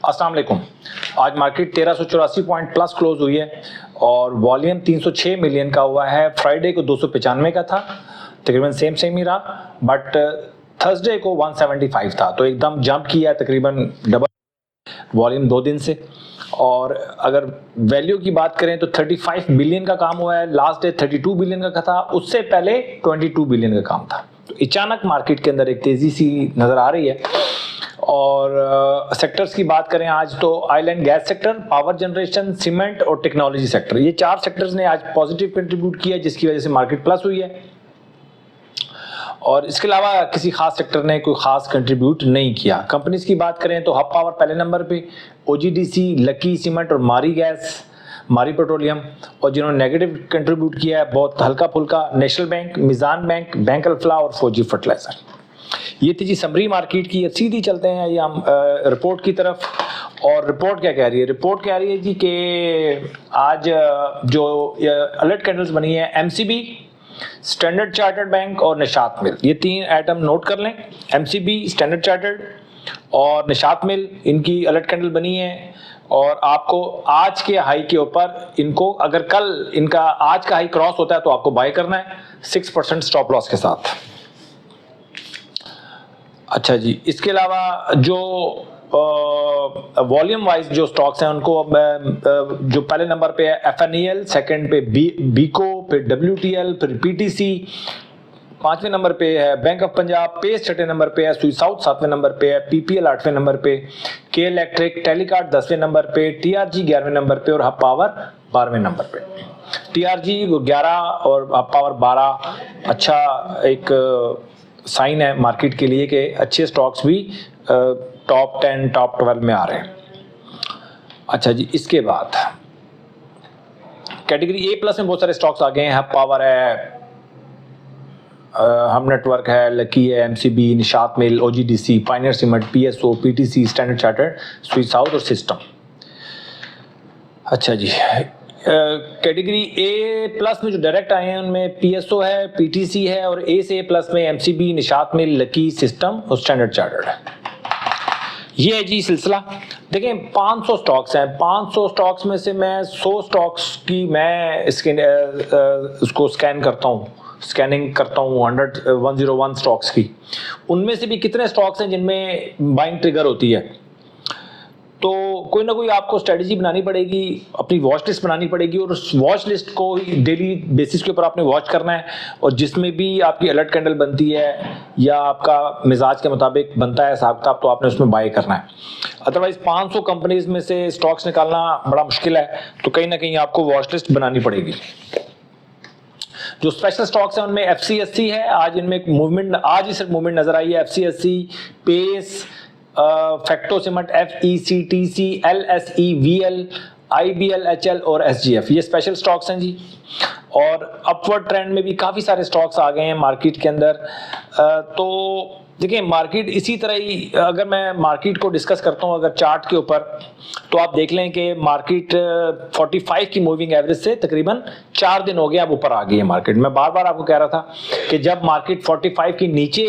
अस्सलाम वालेकुम। आज मार्केट 1384 पॉइंट प्लस क्लोज हुई है और वॉल्यूम 306 मिलियन का हुआ है। फ्राइडे को 295 का था, तकरीबन सेम ही रहा, बट थर्सडे को 175 था, तो एकदम जंप किया है, तकरीबन डबल वॉल्यूम 2 दिन से। और अगर वैल्यू की बात करें तो 35 बिलियन का काम हुआ है, लास्ट डे 32 बिलियन का था, उससे पहले 22 बिलियन का काम था। तो अचानक मार्केट के अंदर एक तेजी सी नज़र आ रही है। और सेक्टर्स की बात करें आज तो oil and gas sector, power generation, cement और टेक्नोलॉजी सेक्टर, ये 4 सेक्टर्स ने आज पॉजिटिव कंट्रीब्यूट किया, जिसकी वजह से मार्केट प्लस हुई है। और इसके अलावा किसी खास सेक्टर ने कोई खास कंट्रीब्यूट नहीं किया। कंपनीज की बात करें तो हब पावर पहले नंबर पे, ओजीडीसी, लकी सीमेंट और मारी गैस, मारी पेट्रोलियम। और जिन्होंने नेगेटिव कंट्रीब्यूट किया है बहुत हल्का फुल्का, National Bank, Meezan Bank, Bank Alfalah और फौजी फर्टिलाइजर। ये थी जी समरी मार्केट की। सीधी चलते हैं ये हम रिपोर्ट की तरफ। और रिपोर्ट क्या कह रही है? रिपोर्ट कह रही है जी कि आज जो अलर्ट कैंडल्स बनी है, एमसीबी, स्टैंडर्ड चार्टर्ड बैंक और निशात मिल, ये 3 आइटम नोट कर लें। एमसीबी, स्टैंडर्ड चार्टर्ड और निशात मिल, इनकी अलर्ट कैंडल बनी है। और आपको आज के हाई के ऊपर इनको, अगर कल इनका आज का हाई क्रॉस होता है तो आपको बाय करना है 6% स्टॉप लॉस के साथ। अच्छा जी, इसके अलावा जो वॉल्यूम वाइज जो स्टॉक्स हैं उनको जो पहले नंबर पे है एफएनईएल, सेकंड पे बीको, फिर डब्ल्यूटीएल, फिर पीटीसी, 5वें नंबर पे है बैंक ऑफ पंजाब, पेस 6वें नंबर पे है, सुई साउथ 7वें नंबर पे है, पीपीएल 8वें नंबर पे, के इलेक्ट्रिक, टेलीकार्ड 10वें नंबर पे, टीआरजी 11वें नंबर पे और हब पावर 12वें नंबर पे। टीआरजी 11 और हब पावर 12 अच्छा एक साइन है मार्केट के लिए कि अच्छे स्टॉक्स भी टॉप 10, टॉप 12 में आ रहे हैं। अच्छा जी, इसके बाद कैटेगरी ए प्लस में बहुत सारे स्टॉक्स आ गए हैं। हब पावर है, हम नेटवर्क है, लकी है, MCB, Nishat mill, OGDC, Pioneer cement, PSO, PTC, Standard Chartered, Sui south और सिस्टम। अच्छा जी, कैटेगरी ए प्लस में जो डायरेक्ट आए हैं उनमें पीएसओ है, पीटीसी है, और ए से ए प्लस में एमसीबी, निशात मिल, लकी, सिस्टम और स्टैंडर्ड चार्टर्ड है। ये है जी सिलसिला। देखें 500 स्टॉक्स हैं, 500 स्टॉक्स में से मैं 100 स्टॉक्स की मैं उसको स्कैन करता हूँ, स्कैनिंग करता हूँ 101 स्टॉक्स की। उनमें से भी कितने स्टॉक्स हैं जिनमें बाइंग ट्रिगर होती है। तो कोई ना कोई आपको स्ट्रेटजी बनानी पड़ेगी, अपनी वॉच लिस्ट बनानी पड़ेगी, और उस वॉच लिस्ट को डेली बेसिस के ऊपर आपने वॉच करना है। और जिसमें भी आपकी अलर्ट कैंडल बनती है या आपका मिजाज के मुताबिक बनता है हिसाब किताब, तो आपने उसमें बाय करना है। अदरवाइज 500 कंपनीज में से स्टॉक्स निकालना बड़ा मुश्किल है, तो कहीं ना कहीं आपको वॉच लिस्ट बनानी पड़ेगी। जो स्पेशल स्टॉक्स हैं उनमें एफसीएससी है, आज इनमें एक मूवमेंट, आज ही सिर्फ मूवमेंट नजर आई है। एफसीएससी, pace, facto cement, एफईसीटीसी, LSE, V L, IBL, HL और एसजीएफ, ये स्पेशल स्टॉक्स हैं जी। और अपवर्ड ट्रेंड में भी काफ़ी सारे स्टॉक्स आ गए हैं मार्केट के अंदर। तो देखिए मार्केट इसी तरह ही, अगर मैं मार्केट को डिस्कस करता हूँ अगर चार्ट के ऊपर, तो आप देख लें कि मार्केट 45 की मूविंग एवरेज से तकरीबन 4 दिन हो गए अब ऊपर आ गई है मार्केट। मैं बार बार आपको कह रहा था कि जब मार्केट 45 की नीचे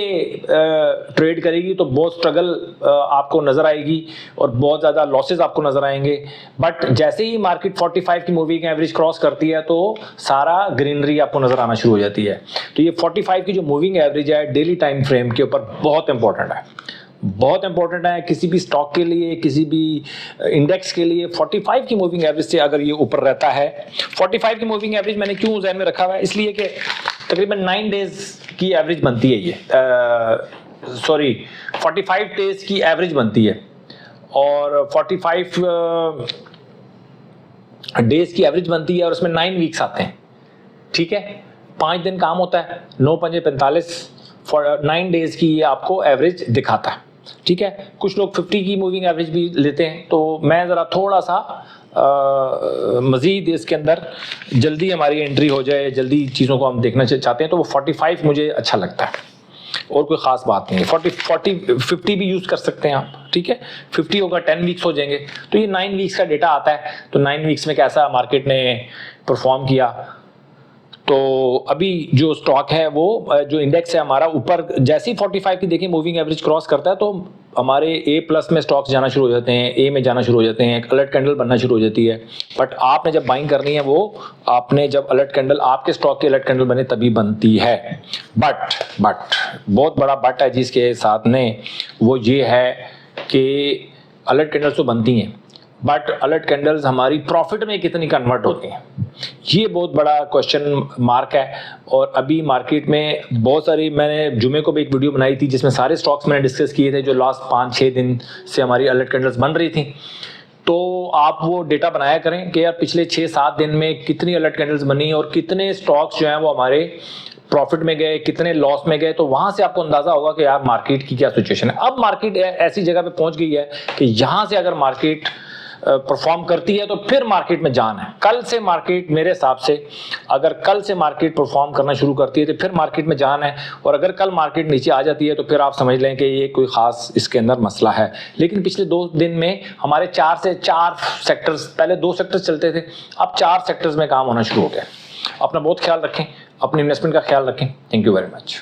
ट्रेड करेगी तो बहुत स्ट्रगल आपको नजर आएगी और बहुत ज़्यादा लॉसेज आपको नजर आएंगे। बट जैसे ही मार्केट 45 की मूविंग एवरेज क्रॉस करती है तो सारा ग्रीनरी आपको नजर आना शुरू हो जाती है। तो ये 45 की जो मूविंग एवरेज है डेली टाइम फ्रेम के ऊपर बहुत इंपॉर्टेंट है, बहुत इंपॉर्टेंट है किसी भी स्टॉक के लिए, किसी भी इंडेक्स के लिए। 45 की मूविंग एवरेज से अगर ये ऊपर रहता है, 45 की मूविंग एवरेज मैंने क्यों ज़हन में रखा हुआ है, इसलिए कि तकरीबन 9 डेज की एवरेज बनती है ये, 45 डेज की एवरेज बनती है, और 45 डेज की एवरेज बनती है, और उसमें 9 वीक्स आते हैं। ठीक है, 5 दिन काम होता है, 9 पंजे 45, 9 डेज की ये आपको एवरेज दिखाता है। ठीक है, कुछ लोग 50 की मूविंग एवरेज भी लेते हैं, तो मैं ज़रा थोड़ा सा मज़ीद इसके अंदर जल्दी हमारी एंट्री हो जाए, जल्दी चीज़ों को हम देखना चाहते हैं, तो वो 45 मुझे अच्छा लगता है, और कोई ख़ास बात नहीं है। 50 भी यूज़ कर सकते हैं आप। ठीक है, 50 होगा 10 वीक्स हो जाएंगे, तो ये 9 वीक्स का डेटा आता है। तो 9 वीक्स में कैसा मार्केट ने परफॉर्म किया, तो अभी जो स्टॉक है वो जो इंडेक्स है हमारा ऊपर जैसे ही 45 की देखिए मूविंग एवरेज क्रॉस करता है तो हमारे ए प्लस में स्टॉक्स जाना शुरू हो जाते हैं, ए में जाना शुरू हो जाते हैं, एक अलर्ट कैंडल बनना शुरू हो जाती है। बट आपने जब बाइंग करनी है वो आपने जब अलर्ट कैंडल आपके स्टॉक की अलर्ट कैंडल बने तभी बनती है। बट बहुत बड़ा बट है जिसके साथ में वो ये है कि अलर्ट कैंडल्स तो बनती हैं बट अलर्ट कैंडल्स हमारी प्रॉफिट में कितनी कन्वर्ट होती हैं, ये बहुत बड़ा क्वेश्चन मार्क है। और अभी मार्केट में बहुत सारी, मैंने जुमे को भी एक वीडियो बनाई थी जिसमें सारे स्टॉक्स मैंने डिस्कस किए थे जो लास्ट 5-6 दिन से हमारी अलर्ट कैंडल्स बन रही थी। तो आप वो डेटा बनाया करें कि यार पिछले 6-7 दिन में कितनी अलर्ट कैंडल्स बनी और कितने स्टॉक्स जो हैं वो हमारे प्रॉफिट में गए, कितने लॉस में गए, तो वहां से आपको अंदाजा होगा कि यार मार्केट की क्या सिचुएशन है। अब मार्केट ऐसी जगह पे पहुंच गई है कि यहां से अगर मार्केट परफॉर्म करती है तो फिर मार्केट में जान है। कल से मार्केट मेरे हिसाब से अगर कल से मार्केट परफॉर्म करना शुरू करती है तो फिर मार्केट में जान है। और अगर कल मार्केट नीचे आ जाती है तो फिर आप समझ लें कि ये कोई खास इसके अंदर मसला है। लेकिन पिछले 2 दिन में हमारे 4 से 4 सेक्टर्स, पहले 2 सेक्टर्स चलते थे, अब 4 सेक्टर्स में काम होना शुरू हो गया। अपना बहुत ख्याल रखें, अपनी इन्वेस्टमेंट का ख्याल रखें। Thank you very much.